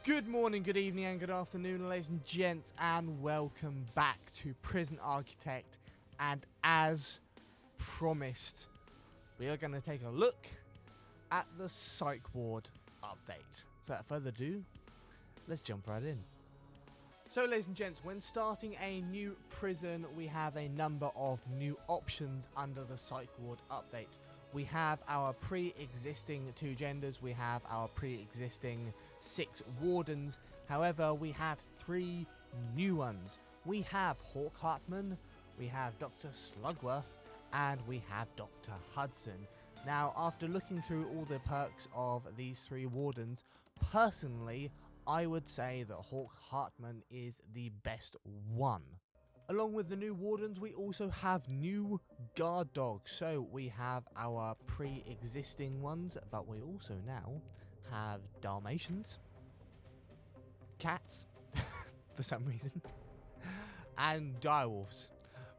Good morning, good evening, and good afternoon, ladies and gents, and welcome back to Prison Architect. And as promised, we are going to take a look at the Psych Ward update. So without further ado, let's jump right in. So ladies and gents, when starting a new prison, we have a number of new options under the Psych Ward update. We have our pre-existing 2 genders, we have our pre-existing 6 wardens, however we have 3 new ones. We have Hawk Hartman, we have Dr. Slugworth, and we have Dr. Hudson. Now, after looking through all the perks of these 3 wardens, personally I would say that Hawk Hartman is the best one. Along with the new wardens, we also have new guard dogs. So we have our pre-existing ones, but we also now have Dalmatians, cats, for some reason, and direwolves.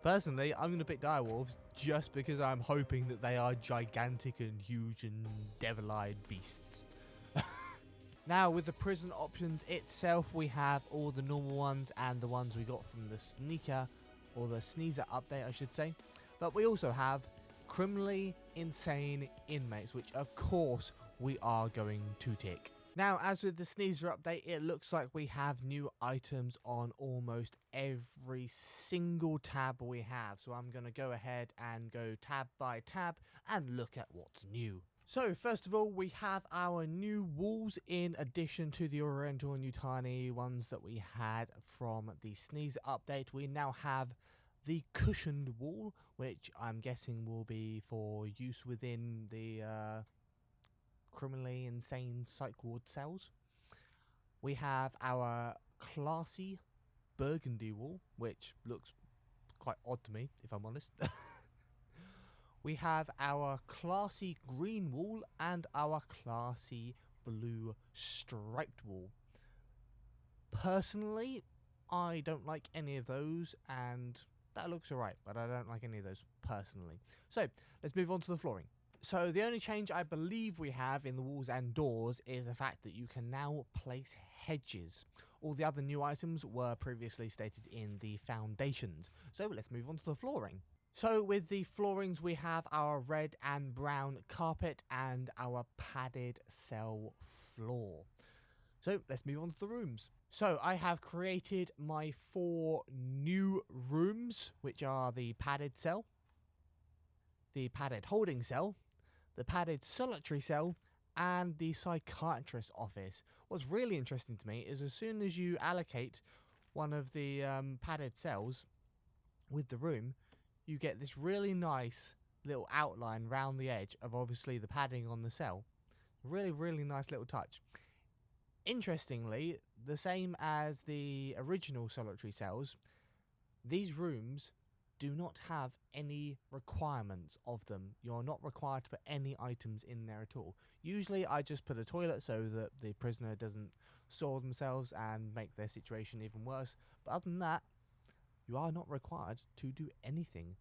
Personally, I'm going to pick direwolves just because I'm hoping that they are gigantic and huge and devil-eyed beasts. Now, with the prison options itself, we have all the normal ones and the ones we got from the sneaker, or the sneezer update, I should say. But we also have criminally insane inmates, which of course we are going to tick. Now, as with the sneezer update, it looks like we have new items on almost every single tab we have. So I'm going to go ahead and go tab by tab and look at what's new. So, first of all, we have our new walls in addition to the Oriental and Yutani ones that we had from the Sneeze update. We now have the cushioned wall, which I'm guessing will be for use within the criminally insane psych ward cells. We have our classy burgundy wall, which looks quite odd to me, if I'm honest. We have our classy green wall and our classy blue striped wall. Personally, I don't like any of those, and that looks alright, but I don't like any of those personally. So, let's move on to the flooring. So, the only change I believe we have in the walls and doors is the fact that you can now place hedges. All the other new items were previously stated in the foundations. So, let's move on to the flooring. So with the floorings, we have our red and brown carpet and our padded cell floor. So let's move on to the rooms. So I have created my 4 new rooms, which are the padded cell, the padded holding cell, the padded solitary cell, and the psychiatrist's office. What's really interesting to me is as soon as you allocate one of the padded cells with the room, you get this really nice little outline round the edge of obviously the padding on the cell. Really, really nice little touch. Interestingly, the same as the original solitary cells, these rooms do not have any requirements of them. You're not required to put any items in there at all. Usually I just put a toilet so that the prisoner doesn't soil themselves and make their situation even worse. But other than that, you are not required to do anything.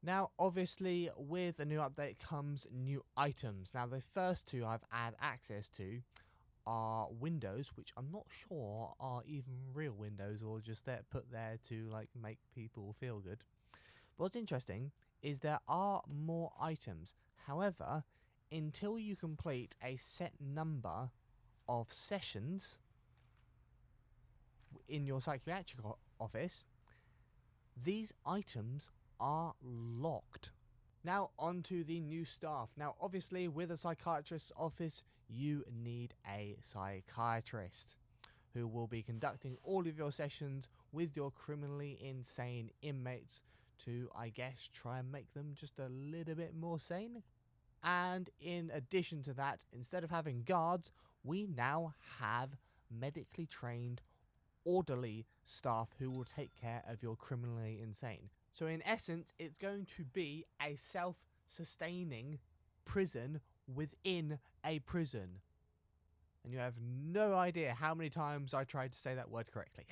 Now, obviously, with a new update comes new items. Now, the first 2 I've had access to are windows, which I'm not sure are even real windows or just there put there to like make people feel good. But what's interesting is there are more items. However, until you complete a set number of sessions in your psychiatric office, these items are locked. Now onto the new staff. Now obviously with a psychiatrist's office you need a psychiatrist who will be conducting all of your sessions with your criminally insane inmates to, I guess, try and make them just a little bit more sane. And in addition to that, instead of having guards, we now have medically trained orderly staff who will take care of your criminally insane. So in essence, it's going to be a self-sustaining prison within a prison. And you have no idea how many times I tried to say that word correctly.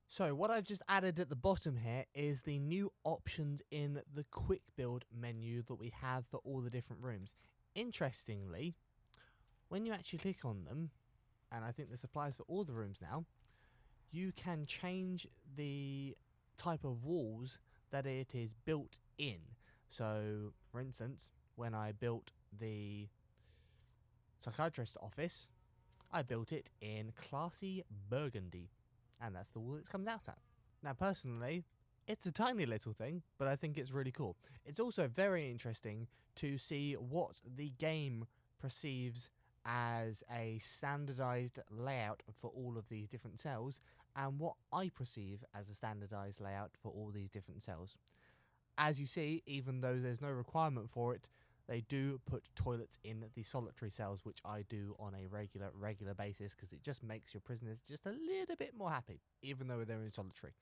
So what I've just added at the bottom here is the new options in the quick build menu that we have for all the different rooms. Interestingly, when you actually click on them, and I think this applies for all the rooms now, you can change the type of walls that it is built in. So, for instance, when I built the psychiatrist office, I built it in classy burgundy, and that's the wall it's comes out at. Now, personally, it's a tiny little thing, but I think it's really cool. It's also very interesting to see what the game perceives as a standardized layout for all of these different cells, and what I perceive as a standardized layout for all these different cells. As you see, even though there's no requirement for it, they do put toilets in the solitary cells, which I do on a regular basis, because it just makes your prisoners just a little bit more happy, even though they're in solitary.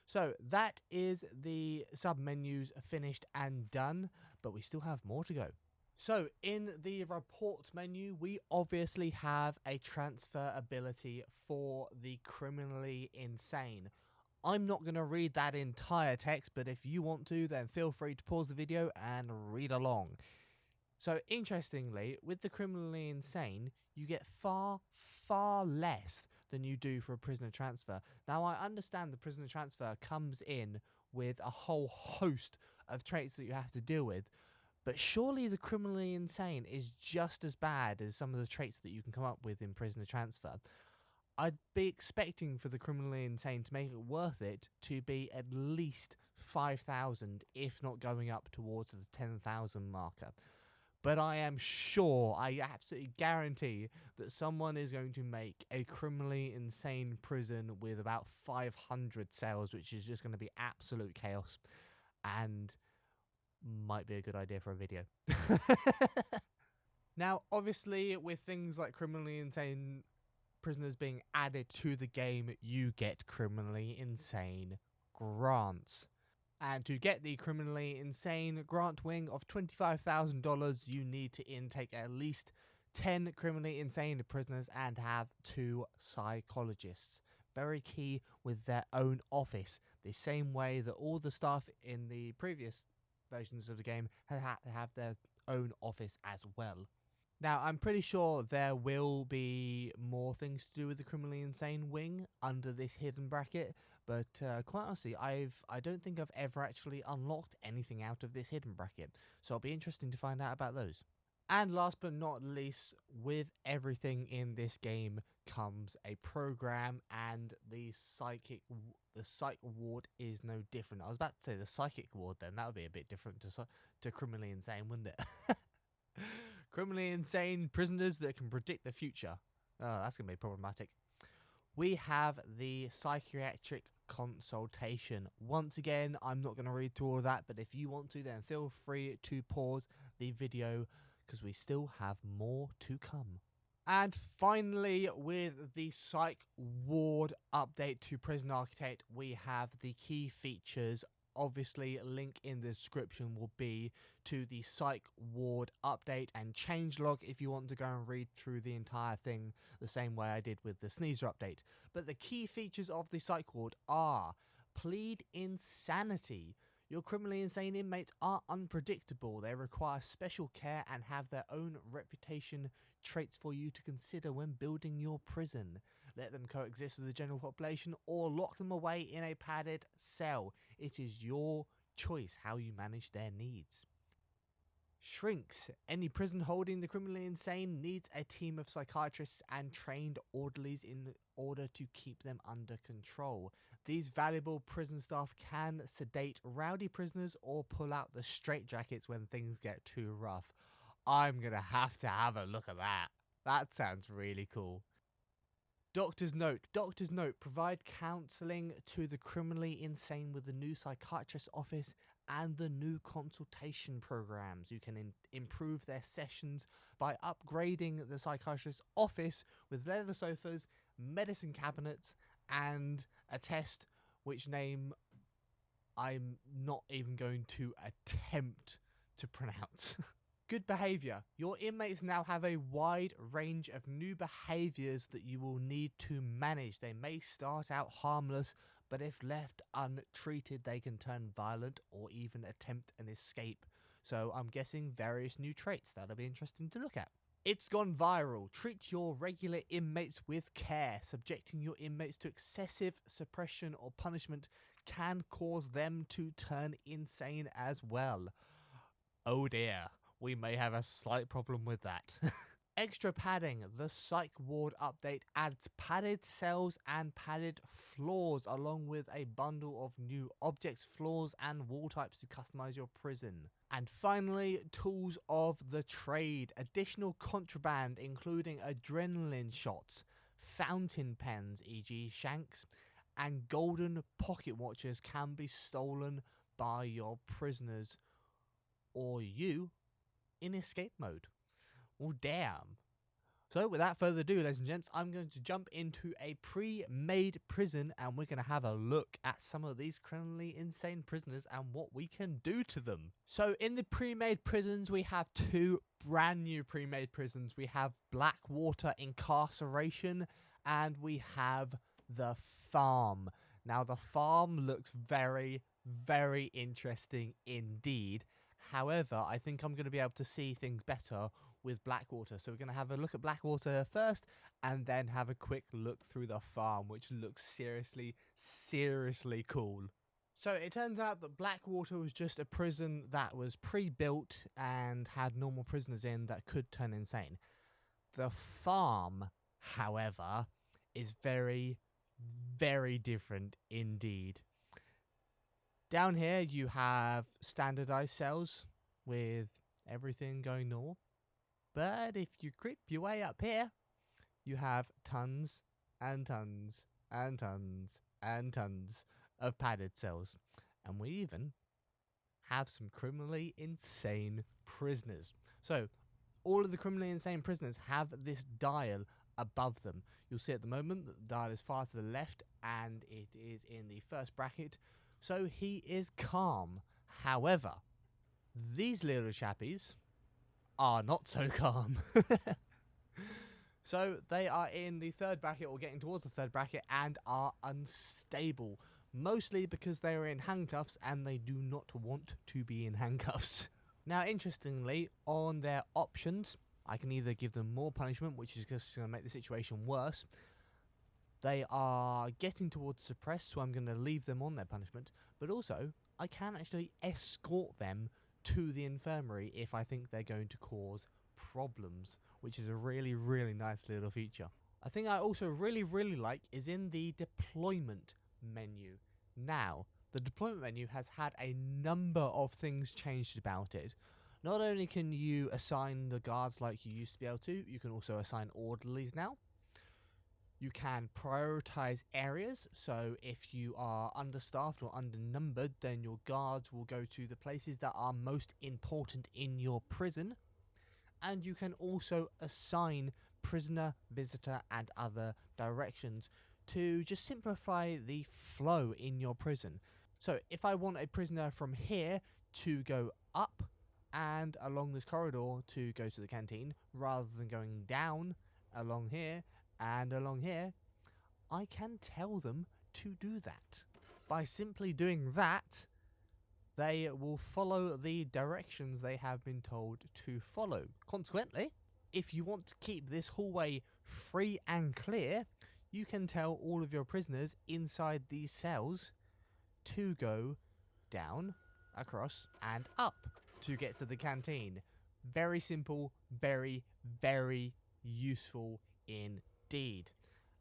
So that is the sub-menus finished and done, but we still have more to go. So in the report menu, we obviously have a transfer ability for the criminally insane. I'm not going to read that entire text, but if you want to, then feel free to pause the video and read along. So interestingly, with the criminally insane, you get far less than you do for a prisoner transfer. Now, I understand the prisoner transfer comes in with a whole host of traits that you have to deal with, but surely the criminally insane is just as bad as some of the traits that you can come up with in prisoner transfer. I'd be expecting for the criminally insane to make it worth it to be at least 5,000, if not going up towards the 10,000 marker. But I am sure, I absolutely guarantee that someone is going to make a criminally insane prison with about 500 cells, which is just going to be absolute chaos, and might be a good idea for a video. Now, obviously, with things like criminally insane prisoners being added to the game, you get criminally insane grants. And to get the criminally insane grant wing of $25,000, you need to intake at least 10 criminally insane prisoners and have 2 psychologists. Very key, with their own office, the same way that all the staff in the previous versions of the game have had to have their own office as well. Now, I'm pretty sure there will be more things to do with the criminally insane wing under this hidden bracket, but quite honestly, I don't think I've ever actually unlocked anything out of this hidden bracket, so it'll be interesting to find out about those. And last but not least, with everything in this game comes a program, and the psych ward is no different. I was about to say the psychic ward then, that would be a bit different to criminally insane, wouldn't it? Criminally insane prisoners that can predict the future. Oh, that's going to be problematic. We have the psychiatric consultation. Once again, I'm not going to read through all of that, but if you want to, then feel free to pause the video, because we still have more to come. And finally, with the Psych Ward update to Prison Architect, we have the key features. Obviously, link in the description will be to the Psych Ward update and changelog if you want to go and read through the entire thing the same way I did with the Sneezer update. But the key features of the Psych Ward are: plead insanity. Your criminally insane inmates are unpredictable. They require special care and have their own reputation traits for you to consider when building your prison. Let them coexist with the general population or lock them away in a padded cell. It is your choice how you manage their needs. Shrinks. Any prison holding the criminally insane needs a team of psychiatrists and trained orderlies in order to keep them under control. These valuable prison staff can sedate rowdy prisoners or pull out the straitjackets when things get too rough. I'm gonna have to have a look at that. That sounds really cool. Doctor's note. Doctor's note. Provide counselling to the criminally insane with the new psychiatrist office and the new consultation programs. You can improve their sessions by upgrading the psychiatrist's office with leather sofas, medicine cabinets, and a test which name I'm not even going to attempt to pronounce. Good behaviour. Your inmates now have a wide range of new behaviours that you will need to manage. They may start out harmless, but if left untreated, they can turn violent or even attempt an escape. So I'm guessing various new traits. That'll be interesting to look at. It's gone viral. Treat your regular inmates with care. Subjecting your inmates to excessive suppression or punishment can cause them to turn insane as well. Oh dear, we may have a slight problem with that. Extra padding. The Psych ward update adds padded cells and padded floors along with a bundle of new objects, floors and wall types to customize your prison. And finally, tools of the trade. Additional contraband including adrenaline shots, fountain pens e.g. shanks, and golden pocket watches can be stolen by your prisoners or you in escape mode. Well, damn. So without further ado, ladies and gents, I'm going to jump into a pre-made prison and we're going to have a look at some of these criminally insane prisoners and what we can do to them. So in the pre-made prisons, we have two brand new pre-made prisons. We have Blackwater Incarceration and we have the Farm. Now the Farm looks very, very interesting indeed. However, I think I'm going to be able to see things better with Blackwater. So we're going to have a look at Blackwater first and then have a quick look through the Farm, which looks seriously, seriously cool. So it turns out that Blackwater was just a prison that was pre-built and had normal prisoners in that could turn insane. The Farm, however, is very, very different indeed. Down here you have standardized cells with everything going normal. But if you creep your way up here, you have tons and tons and tons and tons of padded cells. And we even have some criminally insane prisoners. So all of the criminally insane prisoners have this dial above them. You'll see at the moment that the dial is far to the left and it is in the first bracket. So he is calm. However, these little chappies are not so calm. So they are in the third bracket or getting towards the third bracket and are unstable. Mostly because they are in handcuffs and they do not want to be in handcuffs. Now interestingly, on their options, I can either give them more punishment, which is just going to make the situation worse. They are getting towards suppress, so I'm going to leave them on their punishment. But also, I can actually escort them to the infirmary if I think they're going to cause problems, which is a really, really nice little feature. A thing I also really, really like is in the deployment menu. Now, the deployment menu has had a number of things changed about it. Not only can you assign the guards like you used to be able to, you can also assign orderlies now. You can prioritize areas, so if you are understaffed or undernumbered, then your guards will go to the places that are most important in your prison. And you can also assign prisoner, visitor and other directions to just simplify the flow in your prison. So if I want a prisoner from here to go up and along this corridor to go to the canteen, rather than going down along here and along here, I can tell them to do that. By simply doing that, they will follow the directions they have been told to follow. Consequently, if you want to keep this hallway free and clear, you can tell all of your prisoners inside these cells to go down, across and up to get to the canteen. Very simple, very, very useful indeed.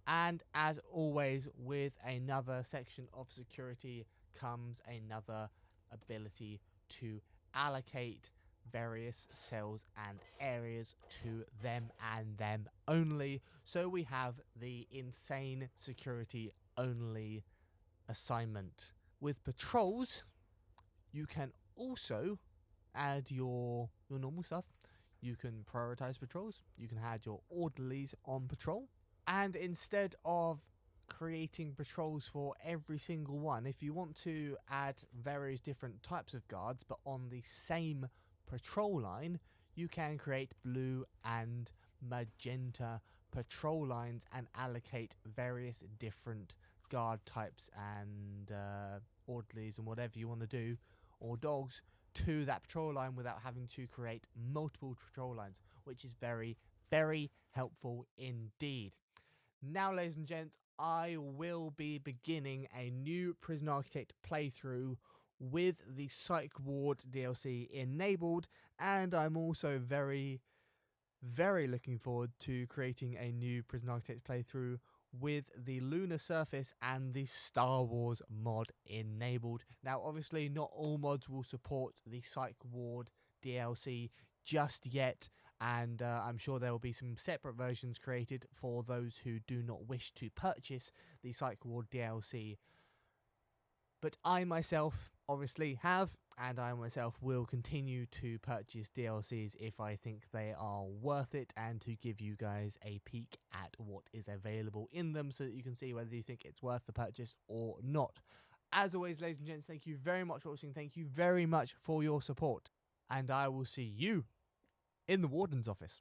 And as always, with another section of security comes another ability to allocate various cells and areas to them and them only. So we have the insane security only assignment. With patrols, you can also add your normal stuff. You can prioritize patrols. You can add your orderlies on patrol. And instead of creating patrols for every single one, if you want to add various different types of guards but on the same patrol line, you can create blue and magenta patrol lines and allocate various different guard types and orderlies and whatever you want to do, or dogs, to that patrol line without having to create multiple patrol lines, which is very, very helpful indeed. Now, ladies and gents, I will be beginning a new Prison Architect playthrough with the Psych Ward DLC enabled, and I'm also very looking forward to creating a new Prison Architect playthrough with the Lunar Surface and the Star Wars mod enabled. Now, obviously, not all mods will support the Psych Ward DLC just yet, and I'm sure there will be some separate versions created for those who do not wish to purchase the Psych Ward DLC. But I myself obviously have, and I myself will continue to purchase DLCs if I think they are worth it, and to give you guys a peek at what is available in them so that you can see whether you think it's worth the purchase or not. As always, ladies and gents, thank you very much for watching. Thank you very much for your support, and I will see you in the Warden's office.